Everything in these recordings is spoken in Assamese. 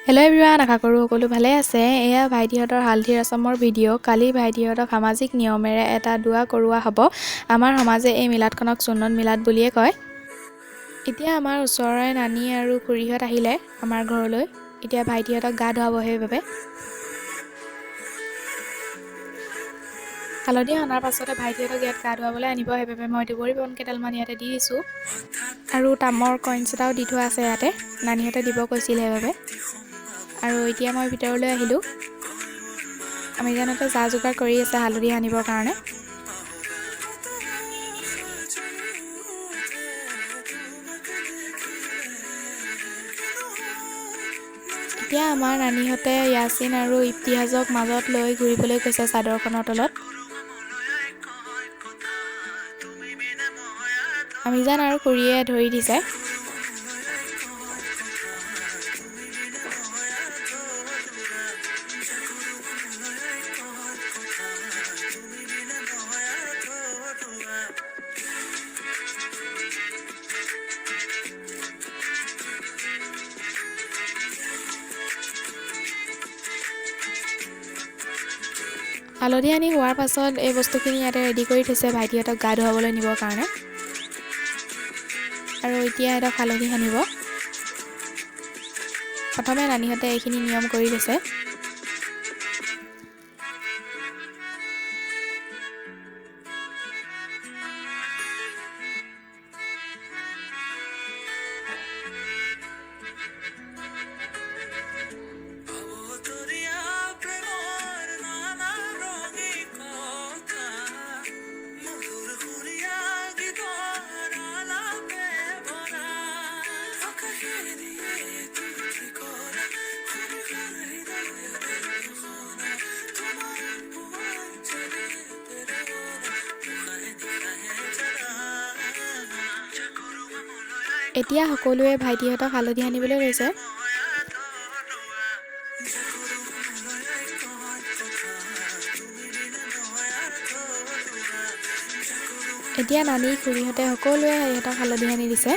হেল্ল' এভৰিৱান, আশা কৰোঁ সকলো ভালে আছে। এয়া ভাইটিহঁতৰ হালধি ৰচমৰ ভিডিঅ'। কালি ভাইটিহঁতক সামাজিক নিয়মেৰে এটা দোৱা কৰোৱা হ'ব। আমাৰ সমাজে এই মিলাদখনক সুন্নত মিলাদ বুলিয়ে কয়। এতিয়া আমাৰ ওচৰৰে নানী আৰু খুৰীহঁত আহিলে আমাৰ ঘৰলৈ। এতিয়া ভাইটিহঁতক গা ধুৱাব সেইবাবে। হালধি অনাৰ পাছতে ভাইটিহঁতক ইয়াত গা ধুৱাবলৈ আনিব, সেইবাবে মই দুবৰি বন কেইডালমান ইয়াতে দি দিছোঁ। আৰু তামৰ কইনছ এটাও দি থোৱা আছে ইয়াতে, নানীহঁতে দিব কৈছিল সেইবাবে। আৰু এতিয়া মই ভিতৰলৈ আহিলোঁ। আমিজানহঁতে যা যোগাৰ কৰি আছে হালধি আনিবৰ কাৰণে। এতিয়া আমাৰ নানীহঁতে য়াছিন আৰু ইফতিহাজক মাজত লৈ ঘূৰিবলৈ গৈছে চাদৰখনৰ তলত। আমিজান আৰু খুৰীয়ে ধৰি দিছে। হালধি আনি হোৱাৰ পাছত এই বস্তুখিনি ইয়াতে ৰেডি কৰি থৈছে ভাইটিহঁতক গা ধুৱাবলৈ নিবৰ কাৰণে। আৰু এতিয়া সিহঁতক হালধি সানিব। প্ৰথমে নানীহঁতে এইখিনি নিয়ম কৰি লৈছে। এতিয়া সকলোৱে ভাইটিহঁতক হালধি সানিবলৈ লৈছে। এতিয়া নানী খুৰীহঁতে সকলোৱে সিহঁতক হালধি সানি দিছে।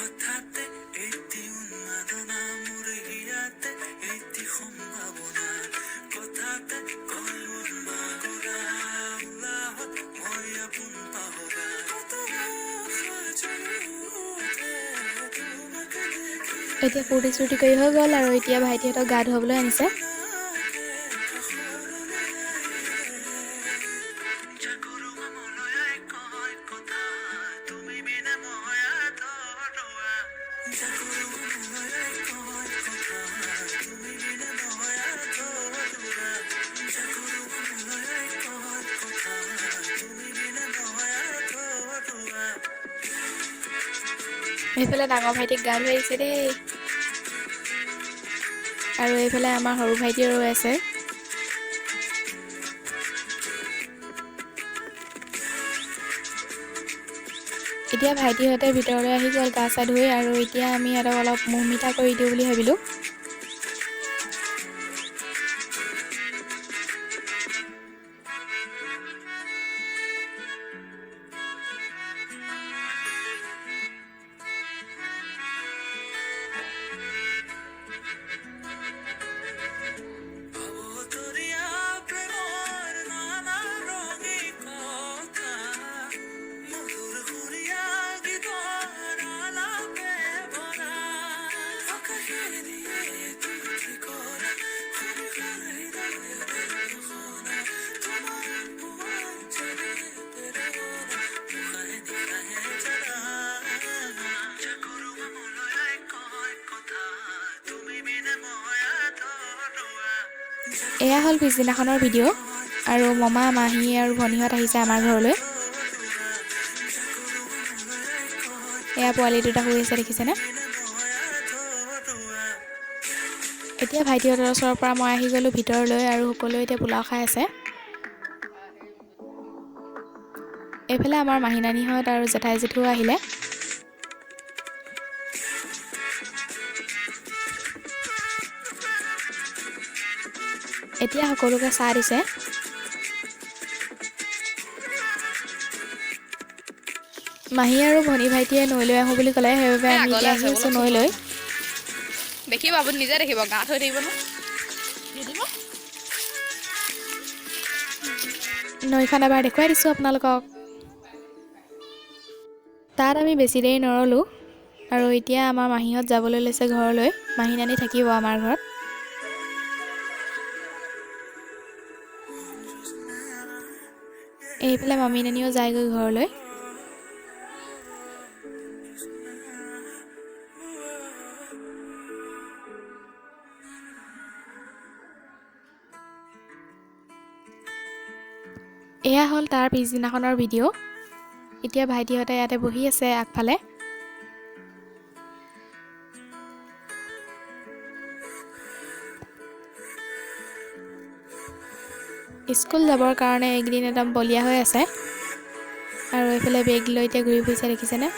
হঠাতে এটি উন্মাদনা মোৰ হিয়াতে এটি সম্ভাৱনা কথাতে কয় উন্মাগৰা উলাহত মই আপোন পাহৰা এতিয়া ফূৰ্তি চূৰ্তি কৰি হৈ গ'ল আৰু এতিয়া ভাইটিহঁতক গা ধুৱাবলৈ আনিছে। এইফালে ডাঙৰ ভাইটিক গা ধুৱাই আহিছে দেই। আৰু এইফালে আমাৰ সৰু ভাইটিও ৰৈ আছে। এতিয়া ভাইটিহঁতে ভিতৰলৈ আহি গ'ল গা চা ধুই, আৰু এতিয়া আমি সিহঁতক অলপ মুখ মিঠা কৰি দিওঁ বুলি ভাবিলোঁ। এয়া হ'ল পিছদিনাখনৰ ভিডিঅ' আৰু মমা মাহী আৰু ভনীহঁত আহিছে আমাৰ ঘৰলৈ এয়া পোৱালি দুটা শুই আছে দেখিছেনে এতিয়া ভাইটিহঁতৰ ওচৰৰ পৰা মই আহি গ'লোঁ ভিতৰলৈ আৰু সকলোৱে এতিয়া পোলাও খাই আছে এইফালে আমাৰ মাহী নানীহঁত আৰু জেঠাই জেঠু আহিলে এতিয়া সকলোকে চাহ দিছে মাহী আৰু ভনী ভাইটিয়ে নৈলৈ আহোঁ বুলি ক'লে সেইবাবে আমি এতিয়া আহি আছোঁ নৈলৈ দেখিব আপুনি নিজে দেখিব গাঁত হৈ থাকিব নৈখন এবাৰ দেখুৱাই দিছোঁ আপোনালোকক তাত আমি বেছি দেৰি নৰলোঁ আৰু এতিয়া আমাৰ মাহীহঁত যাবলৈ লৈছে ঘৰলৈ মাহী নানী থাকিব আমাৰ ঘৰত এইফালে মামী নানীও যায়গৈ ঘৰলৈ এয়া হ'ল তাৰ পিছদিনাখনৰ ভিডিঅ' এতিয়া ভাইটিহঁতে ইয়াতে বহি আছে আগফালে স্কুল যাবৰ কাৰণে এইকেইদিন একদম বলিয়া হৈ আছে আৰু এইফালে বেগ লৈ এতিয়া ঘূৰি ফুৰিছে দেখিছেনে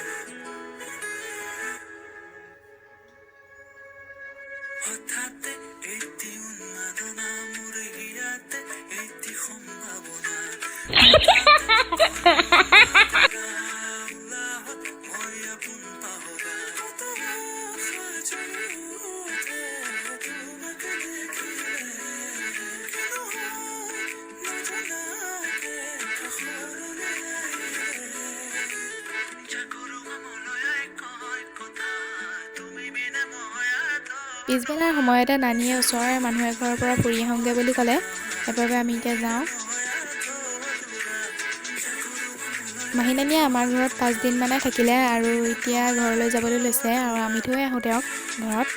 হঠাতে এটি উন্মাদনা মোৰ হিয়াতে এটি সম্ভাৱনা উলাহত মই আপোন পাহৰা কত আশা জ্বলি উঠে তোমাক দেখিলে কিনো হয় নজনাকে কাষলৈ আহিলে জাগৰো মনলৈ কয় কথা তুমি বিনে মই পিছবেলাৰ সময়তে নানীয়ে ওচৰৰে মানুহ এঘৰৰ পৰা ফুৰি আহোঁগৈ বুলি ক'লে সেইবাবে আমি এতিয়া যাওঁ মাহী নানীয়ে আমাৰ ঘৰত 5 দিন মানে থাকিলে আৰু এতিয়া ঘৰলৈ যাবলৈ লৈছে আৰু আমি থৈ আহোঁ তেওঁক ঘৰত